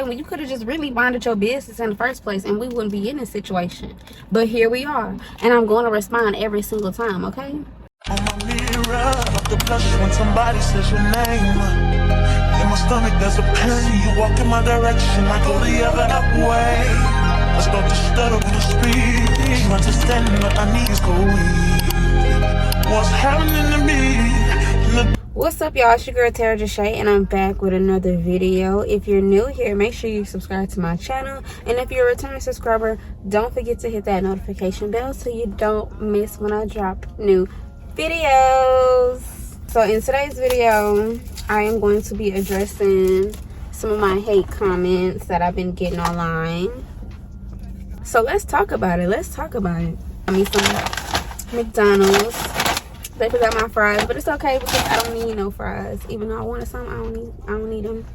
saying? When you could have just really minded your business in the first place and we wouldn't be in this situation. But here we are. And I'm going to respond every single time, okay? On my mirror, the blush when somebody says your name. In my stomach there's a pain. You walk in my direction, I go the other way. I start to stutter when I speak. You understand what I need is going. What's happening to me? What's up, y'all? It's your girl Tara Jashay, and I'm back with another video. If you're new here, make sure you subscribe to my channel, and if you're a returning subscriber, don't forget to hit that notification bell so you don't miss when I drop new videos. So in today's video, I am going to be addressing some of my hate comments that I've been getting online. So let's talk about it. I mean, some McDonald's. They forgot my fries, but it's okay because I don't need no fries. Even though I wanted some, I don't need them.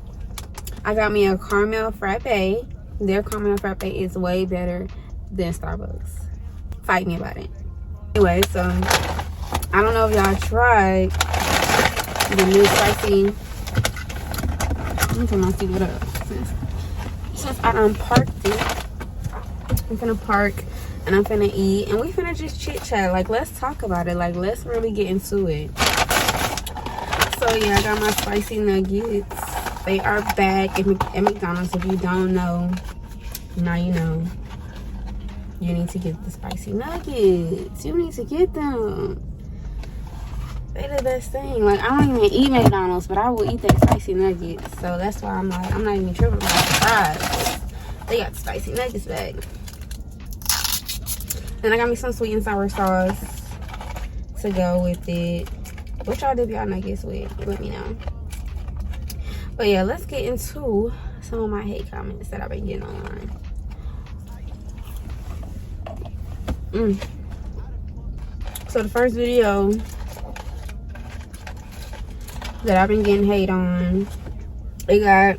I got me a caramel frappe. Their caramel frappe is way better than Starbucks. Fight me about it. Anyway, so I don't know if y'all tried the new spicy. Let me turn my seat up. Since I done parked it, I'm gonna park. And I'm finna eat, and we finna just chit chat. Like, let's talk about it. Like, let's really get into it. So yeah, I got my spicy nuggets. They are back at McDonald's. If you don't know, now you know. You need to get the spicy nuggets. You need to get them. They're the best thing. Like, I don't even eat McDonald's, but I will eat that spicy nuggets. So that's why I'm like, I'm not even tripping about the fries. They got the spicy nuggets back. Then I got me some sweet and sour sauce to go with it. What y'all dip y'all nuggets with? Let me know. But yeah, let's get into some of my hate comments that I've been getting online. So the first video that I've been getting hate on, it got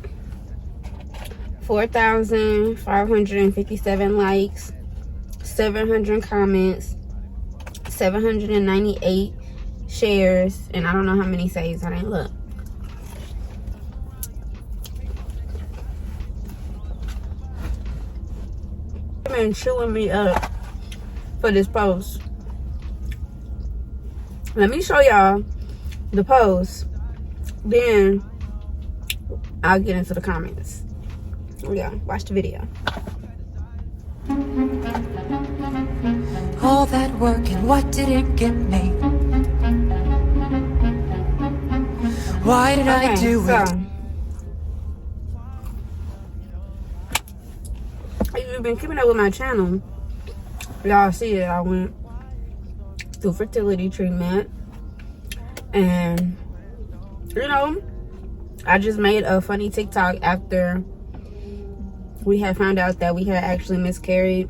4,557 likes, 700 comments, 798 shares, and I don't know how many saves. I didn't look. They've been chewing me up for this post. Let me show y'all the post, then I'll get into the comments. Yeah, watch the video. All that work and what did it get me? Why did I do it? If you've been keeping up with my channel, y'all see that I went through fertility treatment, and you know, I just made a funny TikTok after we had found out that we had actually miscarried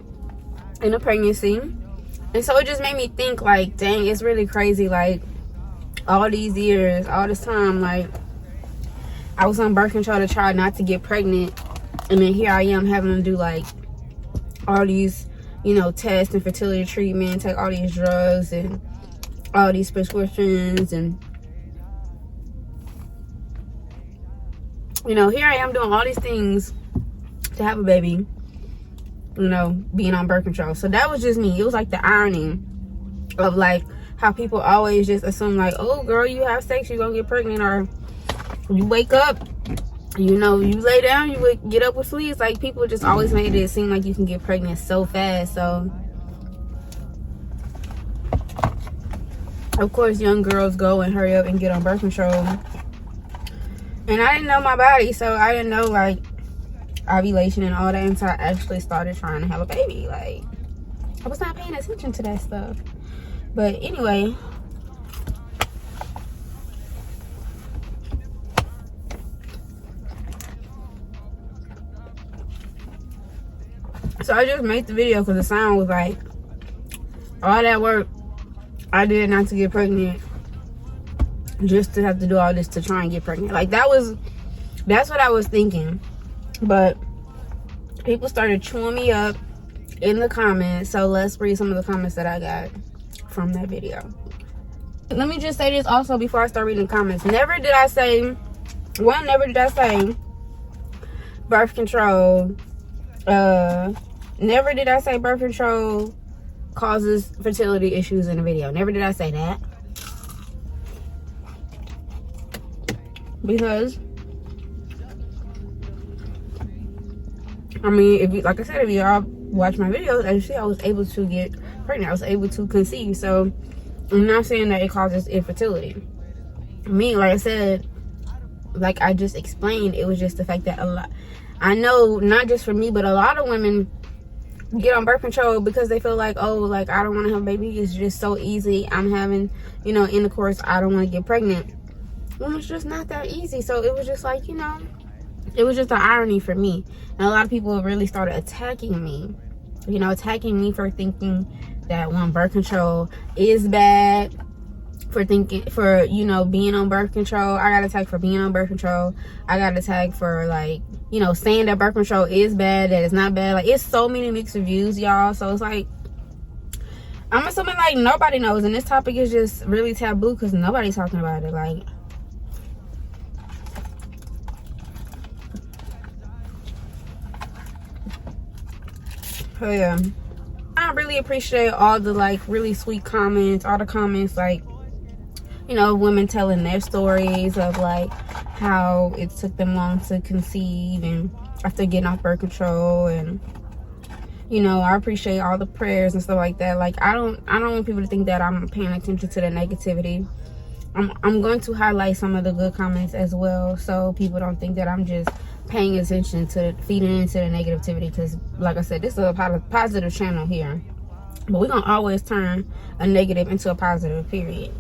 in a pregnancy. And so it just made me think, like, dang, it's really crazy. Like, all these years, all this time, like, I was on birth control to try not to get pregnant, and then here I am having to do, like, all these, you know, tests and fertility treatment, take all these drugs and all these prescriptions, and you know, here I am doing all these things to have a baby, you know, being on birth control. So that was just me. It was like the irony of, like, how people always just assume, like, oh girl, you have sex, you're gonna get pregnant, or you wake up, you know, you lay down, you would get up with fleas. Like, people just always made it seem like you can get pregnant so fast. So of course young girls go and hurry up and get on birth control, and I didn't know my body, so I didn't know, like, ovulation and all that until I actually started trying to have a baby. Like, I was not paying attention to that stuff. But anyway, so I just made the video because the sound was like, all that work I did not to get pregnant, just to have to do all this to try and get pregnant. Like, that's what I was thinking. But people started chewing me up in the comments. So let's read some of the comments that I got from that video. Let me just say this also before I start reading the comments. Never did I say birth control. Never did I say birth control causes fertility issues in a video. Never did I say that. Because I mean, if you, like I said, if you all watch my videos, as you see, I was able to get pregnant. I was able to conceive. So I'm not saying that it causes infertility. Me, like I said, like I just explained, it was just the fact that a lot, I know, not just for me, but a lot of women get on birth control because they feel like, oh, like I don't want to have a baby. It's just so easy. I'm having, you know, intercourse. I don't want to get pregnant. Well, it's just not that easy. So it was just like, you know, it was just an irony for me. And a lot of people really started attacking me, you know, attacking me for thinking that when birth control is bad, for you know, being on birth control. I got attacked for being on birth control. I got attacked for, like, you know, saying that birth control is bad, that it's not bad. Like, it's so many mixed reviews, y'all. So it's like, I'm assuming like nobody knows, and this topic is just really taboo because nobody's talking about it. Like, oh yeah, I really appreciate all the like really sweet comments, all the comments, like, you know, women telling their stories of like how it took them long to conceive and after getting off birth control. And, you know, I appreciate all the prayers and stuff like that. Like, I don't want people to think that I'm paying attention to the negativity. I'm going to highlight some of the good comments as well, so people don't think that I'm just paying attention to feeding into the negativity, because like I said, this is a positive channel here, but we're gonna always turn a negative into a positive, period.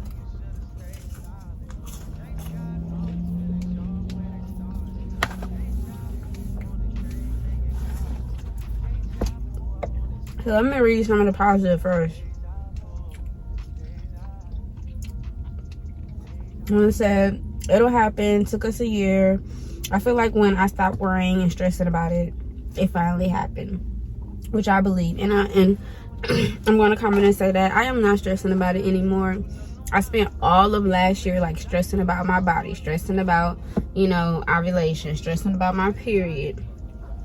So let me read some of the positive first. One said, it'll happen, took us a year. I feel like when I stopped worrying and stressing about it, it finally happened, which I believe. And I'm going to comment and say that I am not stressing about it anymore. I spent all of last year like stressing about my body, stressing about, you know, ovulation, stressing about my period.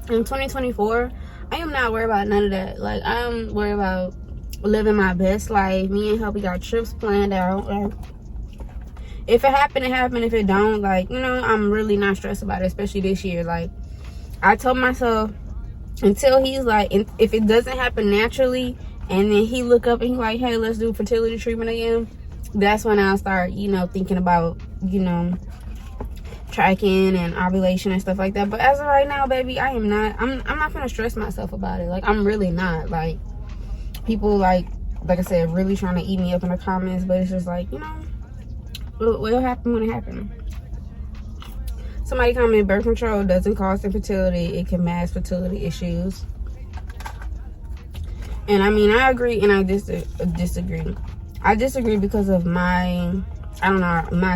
In 2024, I am not worried about none of that. Like, I'm worried about living my best life. Me and hubby got trips planned out. Like, if it happened, it happened. If it don't, like, you know, I'm really not stressed about it, especially this year. Like, I told myself, until he's like, if it doesn't happen naturally, and then he look up and he's like, hey, let's do fertility treatment again, that's when I'll start, you know, thinking about, you know, tracking and ovulation and stuff like that. But as of right now, baby, I'm not gonna stress myself about it. Like, I'm really not. Like, people like I said, really trying to eat me up in the comments, but it's just like, you know, what'll happen when it happens. Somebody commented, birth control doesn't cause infertility, it can mask fertility issues. And I mean, I agree and I disagree. I disagree because of my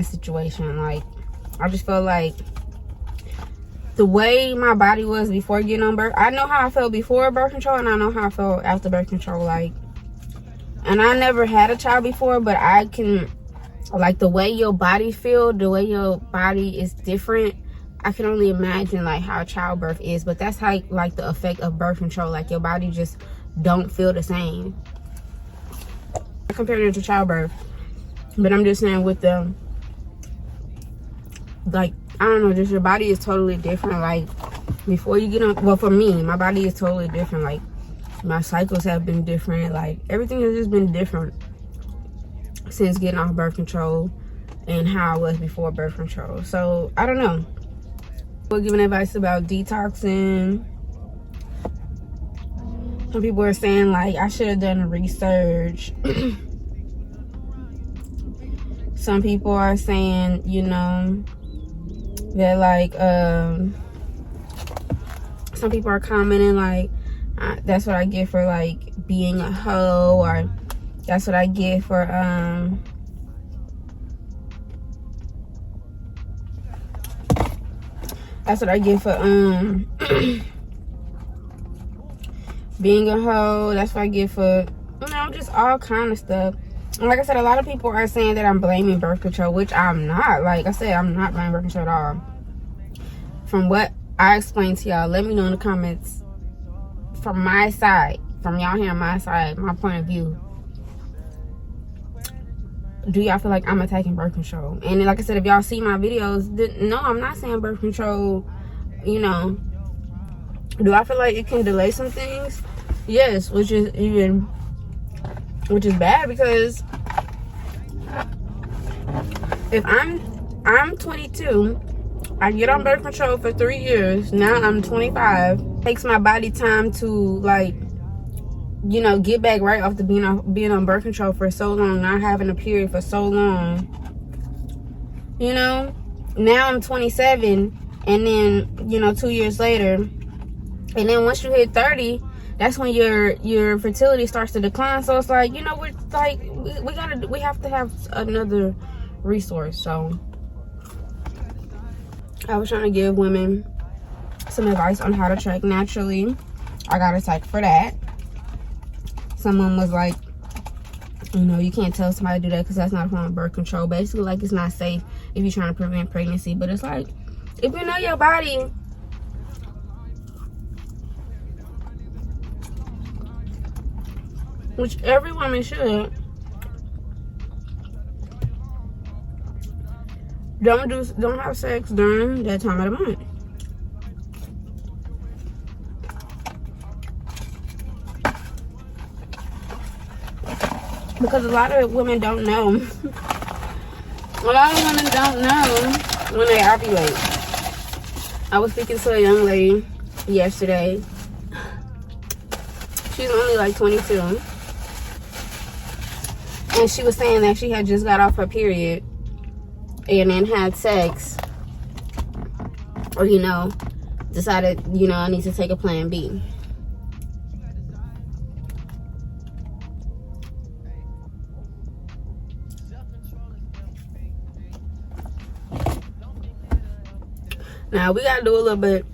situation. Like, I just felt like the way my body was before getting on birth, I know how I felt before birth control and I know how I felt after birth control. Like, and I never had a child before, but I can, like, the way your body feels, the way your body is different, I can only imagine like how childbirth is. But that's how, like, the effect of birth control, like your body just don't feel the same. I compared it to childbirth, but I'm just saying with the, like, I don't know, just your body is totally different. Like, before you get on, well, for me, my body is totally different. Like, my cycles have been different. Like, everything has just been different since getting off birth control and how I was before birth control. So I don't know. We're giving advice about detoxing. Some people are saying like I should have done research. Some people are saying, you know, that like some people are commenting like that's what I get for like being a hoe, or that's what I get for that's what I get for being a hoe. That's what I get for, you know, just all kind of stuff. And like I said, a lot of people are saying that I'm blaming birth control, which I'm not. Like I said, I'm not blaming birth control at all. From what I explained to y'all. Let me know in the comments from my side, from y'all hearing my side, my point of view. Do y'all feel like I'm attacking birth control? And like I said, if y'all see my videos, no, I'm not saying birth control, you know. Do I feel like it can delay some things? Yes, which is bad, because if I'm 22, I get on birth control for 3 years. Now I'm 25. It takes my body time to, like, you know, get back right off the being on birth control for so long, not having a period for so long. You know, now I'm 27, and then, you know, 2 years later, and then once you hit 30, that's when your fertility starts to decline. So it's like, you know, we're like, we have to have another resource. So I was trying to give women some advice on how to track naturally. I got attacked for that. Someone was like, you know, you can't tell somebody to do that because that's not a form of birth control. Basically, like, it's not safe if you're trying to prevent pregnancy. But it's like, if you know your body, which every woman should, don't have sex during that time of the month. Because a lot of women don't know. A lot of women don't know when they ovulate. I was speaking to a young lady yesterday. She's only like 22. And she was saying that she had just got off her period and then had sex. Or, you know, decided, you know, I need to take a plan B. Now, we got to do a little bit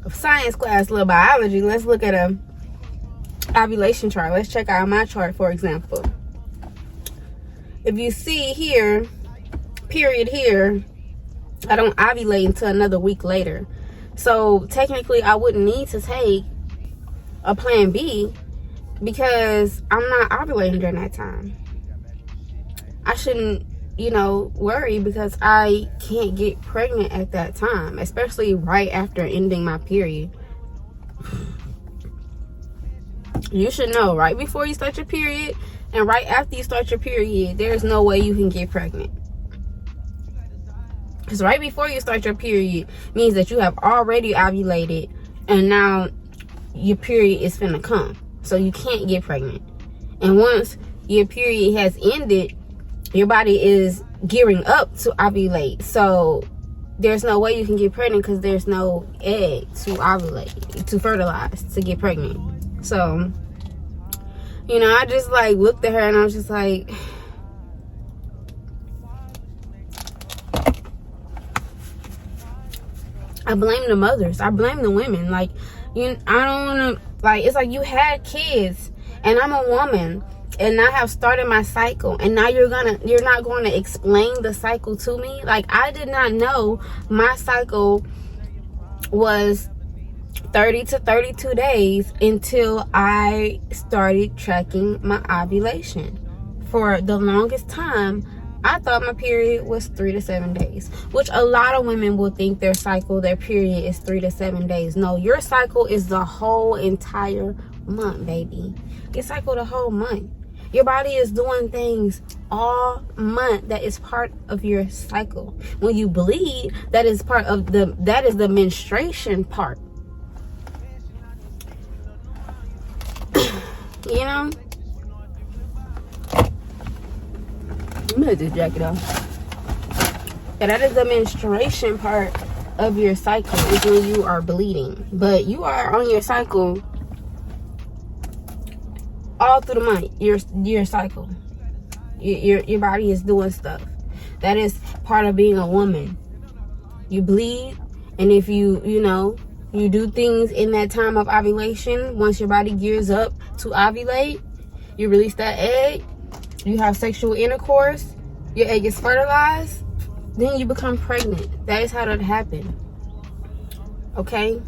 of science class, a little biology. Let's look at a ovulation chart. Let's check out my chart, for example. If you see here, period here, I don't ovulate until another week later. So, technically, I wouldn't need to take a plan B because I'm not ovulating during that time. I shouldn't, you know, worry because I can't get pregnant at that time, especially right after ending my period. You should know right before you start your period and right after you start your period, there's no way you can get pregnant. Because right before you start your period means that you have already ovulated and now your period is finna come. So you can't get pregnant. And once your period has ended, your body is gearing up to ovulate. So there's no way you can get pregnant because there's no egg to ovulate, to fertilize, to get pregnant. So, you know, I just like looked at her and I was just like, I blame the mothers. I blame the women. Like, I don't want to, like, it's like you had kids and I'm a woman. And I have started my cycle, and now you're not going to explain the cycle to me. Like, I did not know my cycle was 30 to 32 days until I started tracking my ovulation. For the longest time, I thought my period was 3 to 7 days, which a lot of women will think their cycle, their period is 3 to 7 days. No, your cycle is the whole entire month, baby. Your cycle the whole month. Your body is doing things all month that is part of your cycle. When you bleed, that is the menstruation part. You know? I'm gonna take this jacket off. Yeah, that is the menstruation part of your cycle, is when you are bleeding. But you are on your cycle all through the month. Your cycle, your body is doing stuff. That is part of being a woman. You bleed, and if you do things in that time of ovulation, once your body gears up to ovulate, you release that egg, you have sexual intercourse, your egg is fertilized, then you become pregnant. That is how that happened. okay?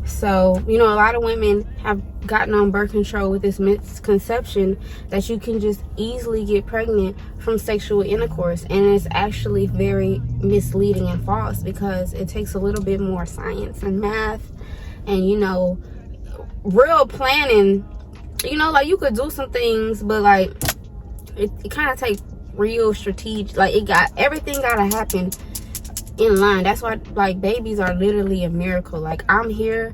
So, you know, a lot of women have gotten on birth control with this misconception that you can just easily get pregnant from sexual intercourse. And it's actually very misleading and false, because it takes a little bit more science and math and, you know, real planning. You know, like, you could do some things, but like it kind of takes real strategic, like, everything gotta happen in line. That's why, like, babies are literally a miracle. Like, I'm here,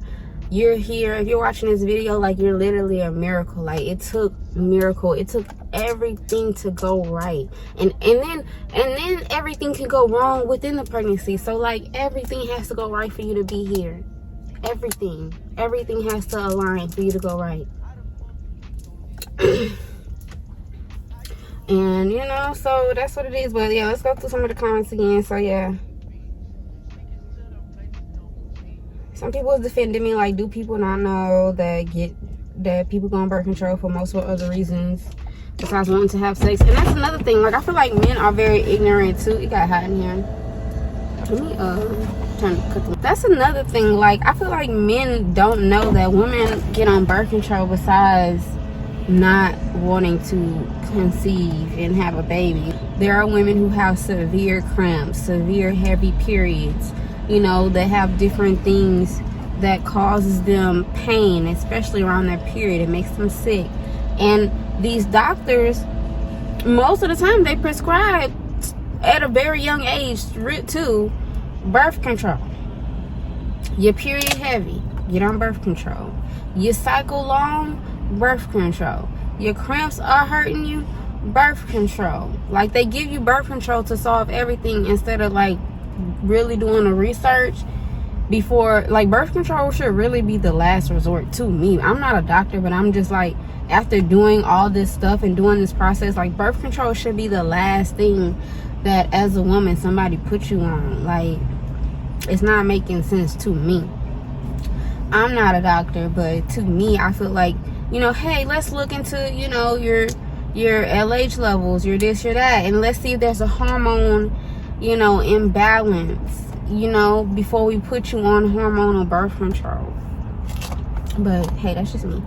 you're here. If you're watching this video, like, you're literally a miracle. Like, it took everything to go right, and then everything can go wrong within the pregnancy. So, like, everything has to go right for you to be here. Everything has to align for you to go right. And, you know, so that's what it is. But yeah, let's go through some of the comments again. So yeah, some people was defending me, like, do people not know that people go on birth control for multiple other reasons besides wanting to have sex? And that's another thing. Like, I feel like men are very ignorant too. It got hot in here. Let me turn the cooking. That's another thing. Like, I feel like men don't know that women get on birth control besides not wanting to conceive and have a baby. There are women who have severe cramps, severe heavy periods, you know, that have different things that causes them pain, especially around their period. It makes them sick. And these doctors, most of the time, they prescribe at a very young age too, birth control. Your period heavy, get on birth control. Your cycle long, birth control. Your cramps are hurting you, birth control. Like, they give you birth control to solve everything instead of, like, really doing the research before. Like, birth control should really be the last resort to me. I'm not a doctor, but I'm just like, after doing all this stuff and doing this process, like, birth control should be the last thing that, as a woman, somebody put you on. Like, it's not making sense to me. I'm not a doctor, but to me, I feel like, you know, hey, let's look into, you know, your LH levels, your this, your that, and let's see if there's a hormone, you know, imbalance, you know, before we put you on hormonal birth control. But hey, that's just me.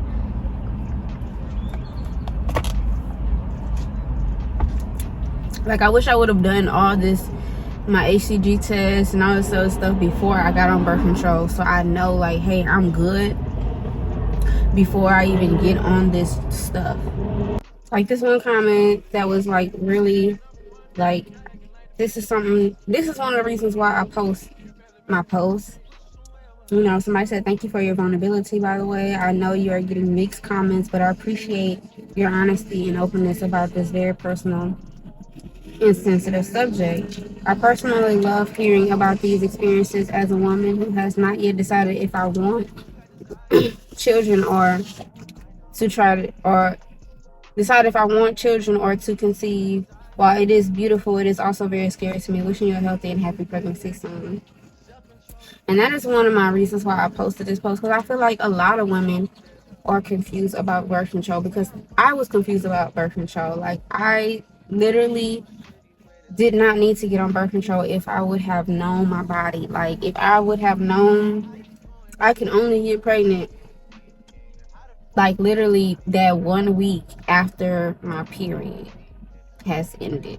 Like, I wish I would have done all this, my HCG test and all this other stuff before I got on birth control, so I know, like, hey, I'm good before I even get on this stuff. Like, this one comment that was, like, really, like, this is one of the reasons why I post my posts. You know, somebody said, thank you for your vulnerability, by the way. I know you are getting mixed comments, but I appreciate your honesty and openness about this very personal and sensitive subject. I personally love hearing about these experiences as a woman who has not yet decided if I want children or decide if I want children or to conceive. While it is beautiful, it is also very scary to me. Wishing you a healthy and happy pregnancy soon. And that is one of my reasons why I posted this post, because I feel like a lot of women are confused about birth control, because I was confused about birth control. Like, I literally did not need to get on birth control if I would have known my body. Like, if I would have known I can only get pregnant, like, literally that 1 week after my period has ended.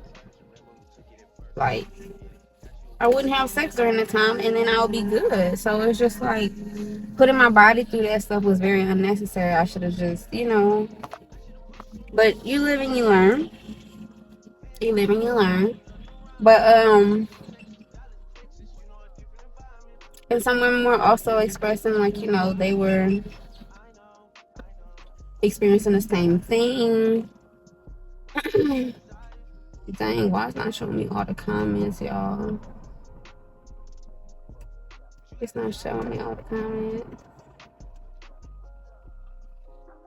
Like, I wouldn't have sex during the time, and then I'll be good. So it's just like, putting my body through that stuff was very unnecessary. I should have just, you know. But you live and you learn. You live and you learn. But and some women were also expressing, like, you know, they were experiencing the same thing. Dang, why it's not showing me all the comments, y'all? It's not showing me all the comments.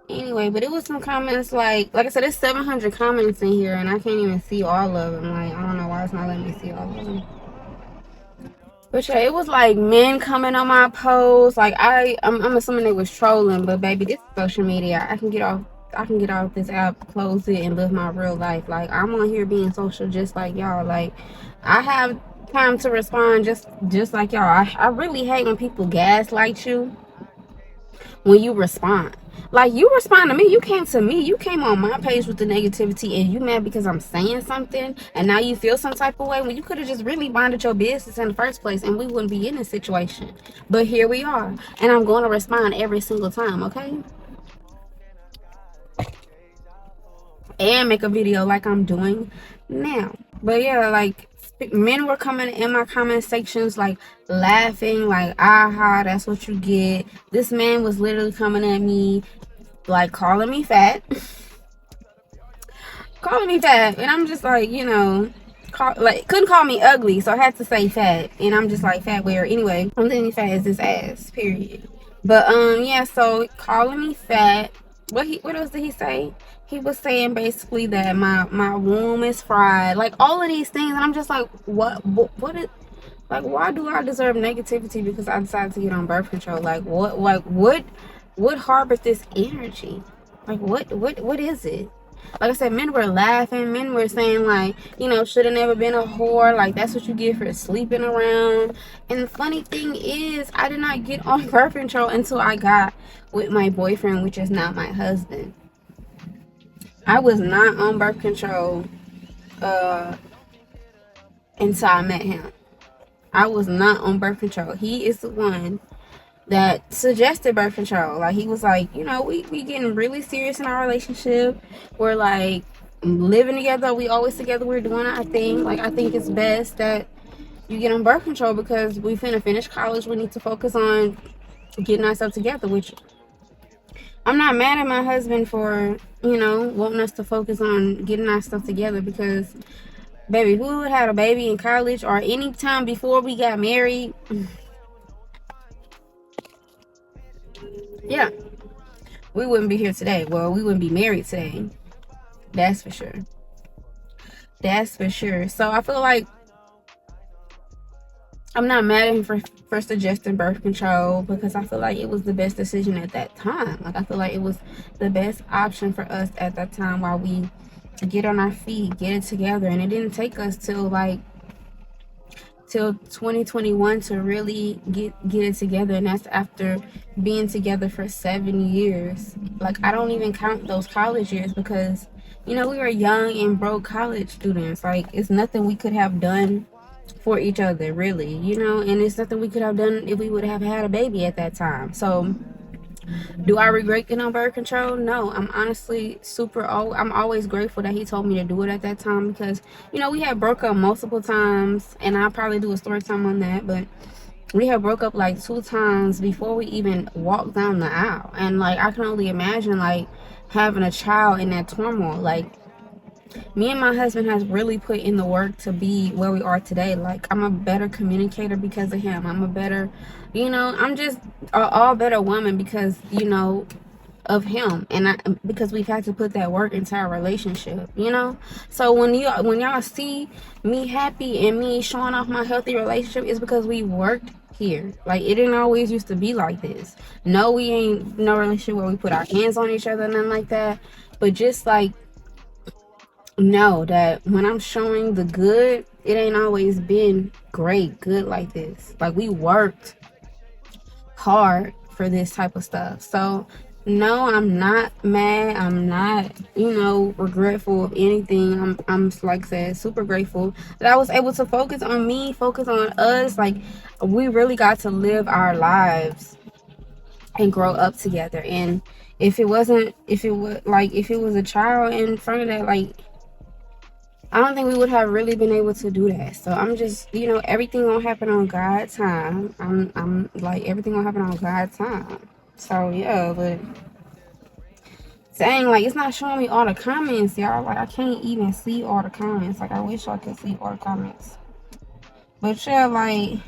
Anyway, but it was some comments, like I said, there's 700 comments in here, and I can't even see all of them. Like, I don't know why it's not letting me see all of them. But yeah, it was like men coming on my posts. Like, I'm assuming they was trolling, but baby, this is social media. I can get off this app, close it, and live my real life. Like, I'm on here being social just like y'all. Like, I have time to respond, just like y'all. I really hate when people gaslight you when you respond. Like, you respond to me, you came to me, you came on my page with the negativity, and you mad because I'm saying something, and now you feel some type of way when you could have just really minded your business in the first place, and we wouldn't be in this situation. But here we are, and I'm going to respond every single time, okay? And make a video like I'm doing now. But yeah, like, men were coming in my comment sections like laughing, like, aha, that's what you get. This man was literally coming at me like calling me fat. Calling me fat, and I'm just like, you know, couldn't call me ugly, so I had to say fat, and I'm just like, fat where? Anyway, I'm thinking fat is this ass, period. But yeah, so calling me fat. What else did he say? He was saying basically that my womb is fried, like all of these things, and I'm just like, what is, like, why do I deserve negativity because I decided to get on birth control? Like, what harbored this energy? Like, what is it? Like I said, men were laughing. Men were saying, like, you know, should have never been a whore. Like, that's what you get for sleeping around. And the funny thing is, I did not get on birth control until I got with my boyfriend, which is not my husband. I was not on birth control until I met him. I was not on birth control. He is the one that suggested birth control. Like, he was like, you know, we getting really serious in our relationship. We're like living together. We always together. We're doing our thing. Like, I think it's best that you get on birth control because we finna finish college. We need to focus on getting ourselves together, which I'm not mad at my husband for, you know, wanting us to focus on getting our stuff together because, baby, if we would have had a baby in college or any time before we got married, yeah, we wouldn't be here today. Well, we wouldn't be married today. That's for sure. That's for sure. So I feel like I'm not mad at him for suggesting birth control because I feel like it was the best decision at that time. Like, I feel like it was the best option for us at that time while we get on our feet, get it together. And it didn't take us till 2021 to really get it together, and that's after being together for 7 years. Like, I don't even count those college years because, you know, we were young and broke college students. Like, it's nothing we could have done for each other, really, you know, and it's nothing we could have done if we would have had a baby at that time. So do I regret getting on birth control? No. I'm honestly I'm always grateful that he told me to do it at that time because, you know, we had broke up multiple times, and I'll probably do a story time on that, but we had broke up like 2 times before we even walked down the aisle. And like, I can only imagine like having a child in that turmoil. Like, me and my husband has really put in the work to be where we are today. Like, I'm a better communicator because of him. I'm a better, you know, I'm just all better woman because, you know, of him, and because we've had to put that work into our relationship, you know. So when y'all see me happy and me showing off my healthy relationship, it's because we worked here. Like, it didn't always used to be like this. No, we ain't no relationship where we put our hands on each other, nothing like that. But just like, know that when I'm showing the good, it ain't always been good like this. Like, we worked hard for this type of stuff. So no, I'm not mad. I'm not, you know, regretful of anything. I'm like I said, super grateful that I was able to focus on me, focus on us. Like, we really got to live our lives and grow up together. And if it was a child in front of that, like, I don't think we would have really been able to do that. So I'm just, you know, everything gonna happen on God's time. I'm like, everything gonna happen on God's time. So yeah, but dang, like, it's not showing me all the comments, y'all. Like, I can't even see all the comments. Like, I wish I could see all the comments. But yeah, like,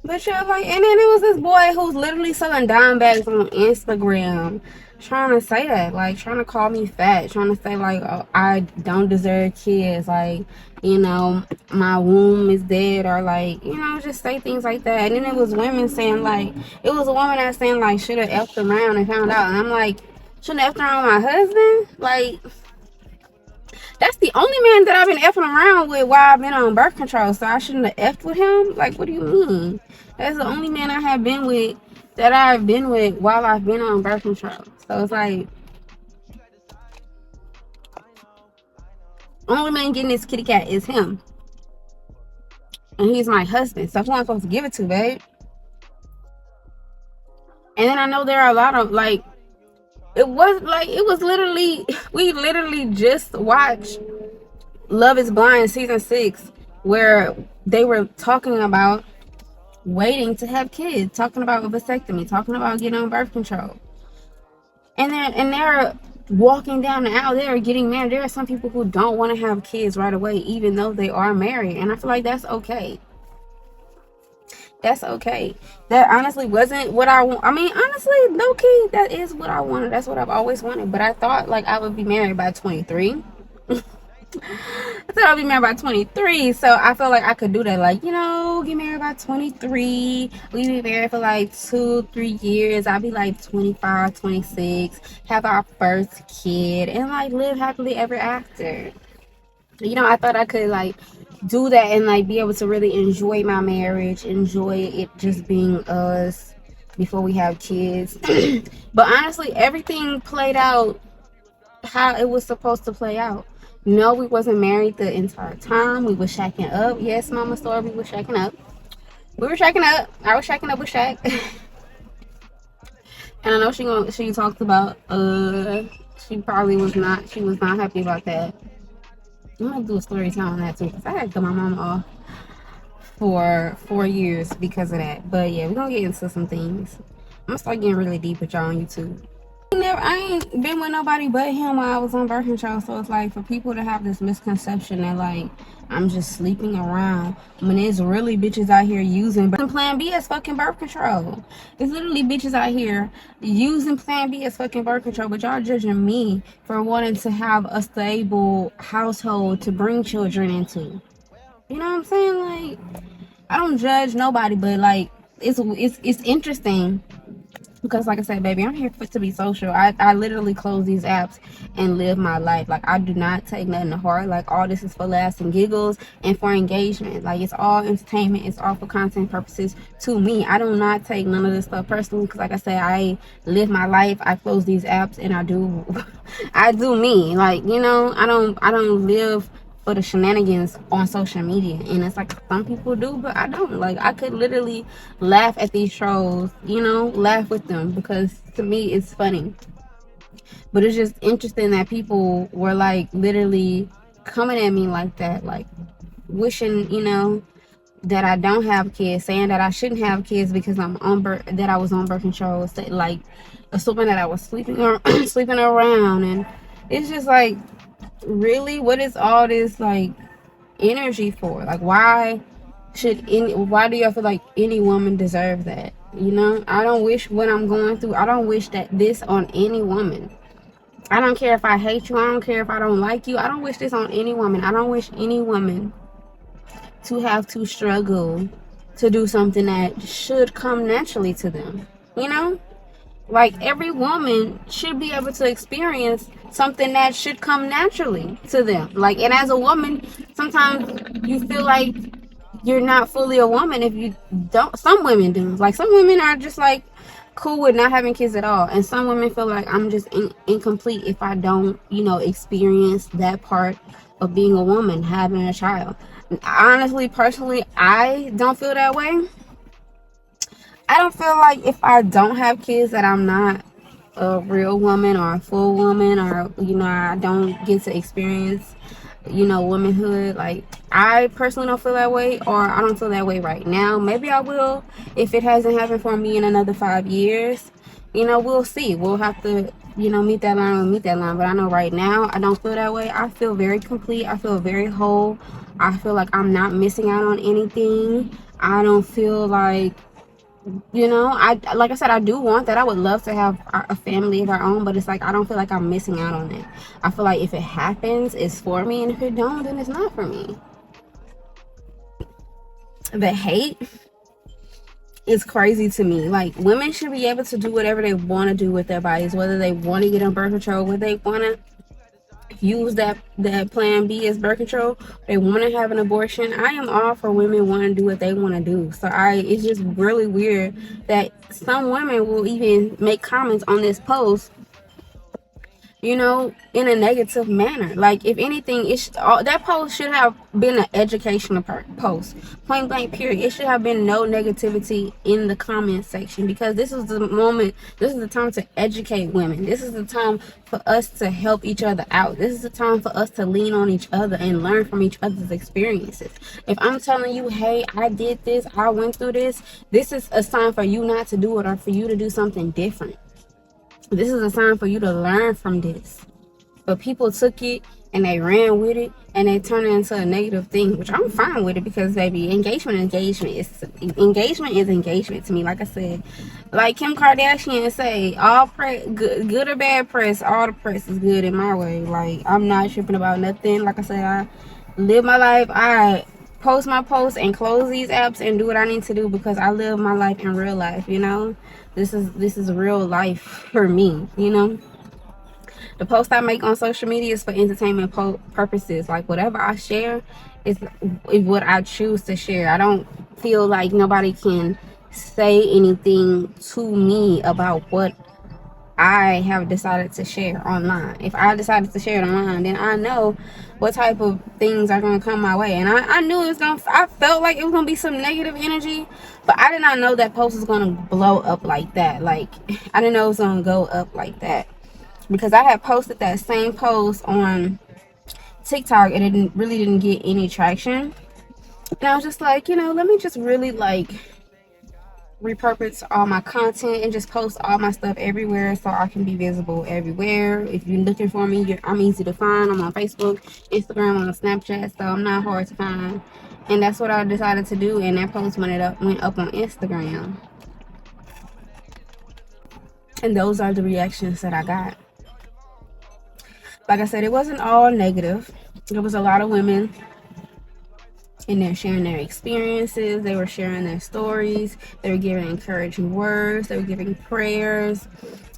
and then it was this boy who's literally selling dime bags on Instagram, trying to say that, like, trying to call me fat, trying to say, like, oh, I don't deserve kids, like, you know, my womb is dead, or like, you know, just say things like that. And then it was women saying, like, it was a woman that saying, like, should have effed around and found out. And I'm like, shouldn't have effed around with my husband? Like, That's the only man that I've been effing around with while I've been on birth control. So I shouldn't have effed with him? Like, what do you mean? That's the only man I have been with that I've been with while I've been on birth control. So it's like, only man getting this kitty cat is him. And he's my husband. So who am I supposed to give it to, babe? And then I know there are a lot of, like, it was literally, we literally just watched Love is Blind season 6, where they were talking about waiting to have kids, talking about a vasectomy, talking about getting on birth control. And they're walking down the aisle, they're getting married. There are some people who don't want to have kids right away, even though they are married. And I feel like that's okay. That's okay. That honestly wasn't what I want. I mean, honestly, low key, that is what I wanted. That's what I've always wanted. But I thought like I would be married by 23. I thought I'd be married by 23. So I felt like I could do that. Like, you know, get married by 23. We be married for like 2-3 years. I'll be like 25, 26. Have our first kid. And like live happily ever after. You know, I thought I could like do that and like be able to really enjoy my marriage, enjoy it just being us before we have kids. But honestly, everything played out how it was supposed to play out. No, we wasn't married the entire time. We was shacking up. Yes, Mama Story, we was shacking up. We were shacking up. I was shacking up with Shaq. And I know she talked about she was not happy about that. I'm gonna do a story time on that too, because I had to cut my mama off for 4 years because of that. But yeah, we're gonna get into some things. I'm gonna start getting really deep with y'all on YouTube. I ain't been with nobody but him while I was on birth control. So it's like for people to have this misconception that like I'm just sleeping around when there's really bitches out here using Plan B as fucking birth control. There's literally bitches out here using Plan B as fucking birth control, but y'all judging me for wanting to have a stable household to bring children into. You know what I'm saying? Like, I don't judge nobody, but like it's interesting. Because like I said, baby, I'm here to be social. I literally close these apps and live my life. Like, I do not take nothing to heart. Like, all this is for laughs and giggles and for engagement. Like, it's all entertainment. It's all for content purposes to me. I do not take none of this stuff personally. Because like I said, I live my life. I close these apps and I do me. Like, you know, I don't live for the shenanigans on social media. And it's like some people do, but I don't. Like, I could literally laugh at these trolls, you know, laugh with them, because to me it's funny. But it's just interesting that people were like literally coming at me like that, like wishing, you know, that I don't have kids, saying that I shouldn't have kids because I was on birth control, like assuming that I was sleeping around. And it's just like, really, what is all this like energy for? Like, why do y'all feel like any woman deserves that? You know, I don't wish what I'm going through, I don't wish this on any woman. I don't care if I hate you, I don't care if I don't like you, I don't wish this on any woman. I don't wish any woman to have to struggle to do something that should come naturally to them. You know, like, every woman should be able to experience something that should come naturally to them. Like, and as a woman, sometimes you feel like you're not fully a woman if you don't. Some women do. Like, some women are just like cool with not having kids at all, and some women feel like I'm just incomplete if I don't, you know, experience that part of being a woman, having a child. Honestly, personally, I don't feel that way. I don't feel like if I don't have kids that I'm not a real woman or a full woman, or, you know, I don't get to experience, you know, womanhood. Like, I personally don't feel that way, or I don't feel that way right now. Maybe I will if it hasn't happened for me in another 5 years. You know, we'll see. We'll have to, you know, meet that line. But I know right now I don't feel that way. I feel very complete. I feel very whole. I feel like I'm not missing out on anything. I don't feel like, you know, like I said, I do want that. I would love to have a family of our own, but it's like I don't feel like I'm missing out on it. I feel like if it happens, it's for me, and if it don't, then it's not for me. The hate is crazy to me. Like, women should be able to do whatever they want to do with their bodies, whether they want to get on birth control, whether they want to use that plan B as birth control, they want to have an abortion, I am all for women wanting to do what they want to do. So it's just really weird that some women will even make comments on this post, you know, in a negative manner. Like, if anything, that post should have been an educational post, point blank period. It should have been no negativity in the comment section, because this is the moment, this is the time to educate women. This is the time for us to help each other out. This is the time for us to lean on each other and learn from each other's experiences. If I'm telling you, hey, I did this, I went through this, this is a sign for you not to do it, or for you to do something different. This is a sign for you to learn from this. But people took it and they ran with it and they turned it into a negative thing, which I'm fine with it, because baby, engagement is engagement to me. Like I said, like Kim Kardashian say, all press, good or bad press, all the press is good in my way. Like, I'm not tripping about nothing. Like I said, I live my life. I post my posts and close these apps and do what I need to do, because I live my life in real life, you know. This is real life for me, you know. The post I make on social media is for entertainment purposes. Like, whatever I share is what I choose to share. I don't feel like nobody can say anything to me about what I have decided to share online. If I decided to share it online, then I know what type of things are going to come my way. And I knew it was going to, I felt like it was going to be some negative energy, but I did not know that post was going to blow up like that. Like, I didn't know it was going to go up like that, because I had posted that same post on TikTok and it really didn't get any traction. And I was just like, you know, let me just really like repurpose all my content and just post all my stuff everywhere, so I can be visible everywhere. If you're looking for me, I'm easy to find. I'm on Facebook, Instagram, on Snapchat, so I'm not hard to find. And that's what I decided to do, and that post went up on Instagram. And those are the reactions that I got. Like I said, it wasn't all negative. There was a lot of women in there sharing their experiences. They were sharing their stories. They were giving encouraging words. They were giving prayers.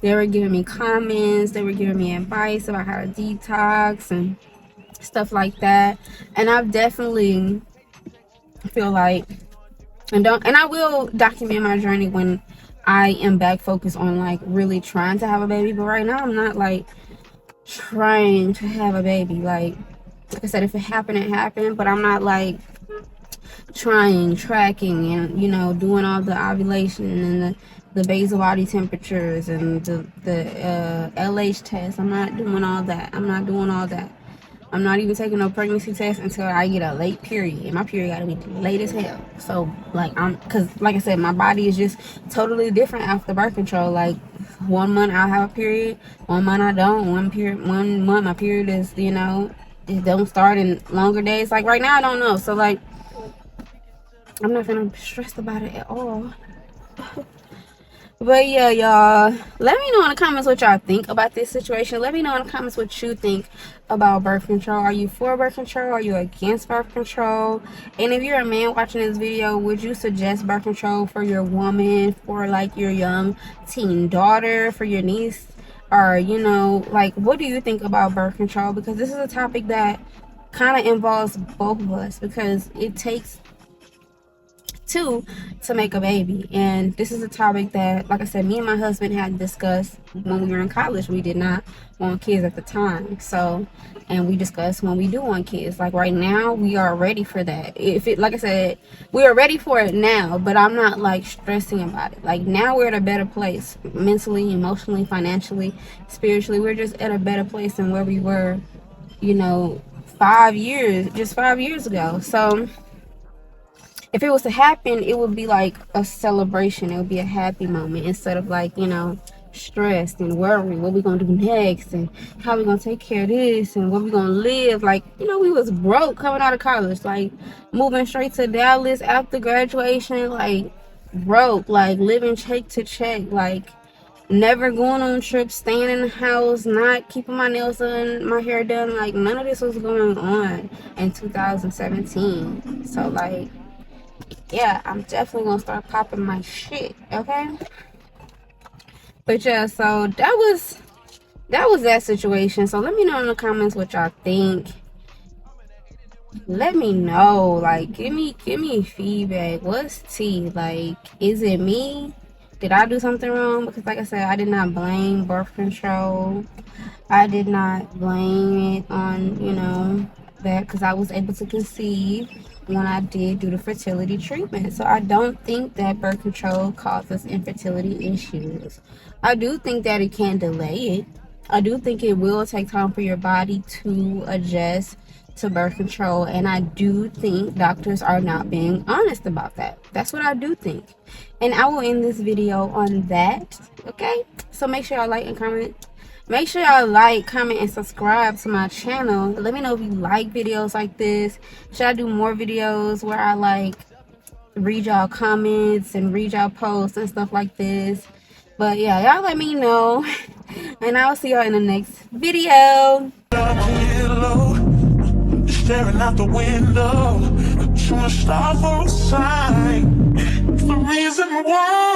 They were giving me comments. They were giving me advice about how to detox and stuff like that. And I've definitely feel like, and I will document my journey when I am back focused on like really trying to have a baby. But right now I'm not like trying to have a baby. Like I said, if it happened, it happened. But I'm not like tracking and, you know, doing all the ovulation and the basal body temperatures and the LH test. I'm not doing all that. I'm not even taking no pregnancy test until I get a late period. And my period gotta be late as hell. So like, cause like I said, my body is just totally different after birth control. Like 1 month I'll have a period, 1 month I don't. 1 month my period is, you know, it don't start in longer days. Like right now I don't know. So like, I'm not gonna be stressed about it at all. But yeah, y'all, let me know in the comments what y'all think about this situation. Let me know in the comments what you think about birth control. Are you for birth control? Are you against birth control? And if you're a man watching this video, would you suggest birth control for your woman, for like your young teen daughter, for your niece? Or, you know, like, what do you think about birth control? Because this is a topic that kind of involves both of us, because it takes two to make a baby. And this is a topic that, like I said, me and my husband had discussed when we were in college. We did not want kids at the time, so, and we discussed when we do want kids. Like right now we are ready for that. If it, like I said, we are ready for it now, but I'm not like stressing about it. Like now we're at a better place mentally, emotionally, financially, spiritually. We're just at a better place than where we were, you know, 5 years ago. So if it was to happen, it would be like a celebration. It would be a happy moment, instead of like, you know, stressed and worried what we gonna do next and how we gonna take care of this and what we gonna live. Like, you know, we was broke coming out of college, like moving straight to Dallas after graduation, like broke, like living check to check, like never going on trips, staying in the house, not keeping my nails done, my hair done. Like none of this was going on in 2017. So like, yeah, I'm definitely gonna start popping my shit, okay? But yeah, so that was that was that situation. So let me know in the comments what y'all think. Let me know, like, give me feedback. What's tea? Like, is it me? Did I do something wrong? Because like I said, I did not blame birth control. I did not blame it on, you know, that, because I was able to conceive when I did do the fertility treatment. So I don't think that birth control causes infertility issues. I do think that it can delay it. I do think it will take time for your body to adjust to birth control, and I do think doctors are not being honest about that. That's what I do think. And I will end this video on that. Okay, so make sure y'all like and comment. Make sure y'all like, comment, and subscribe to my channel. Let me know if you like videos like this. Should I do more videos where I like read y'all comments and read y'all posts and stuff like this? But yeah, y'all let me know. And I'll see y'all in the next video. Staring out the window, trying to stop for a sign. It's the reason why.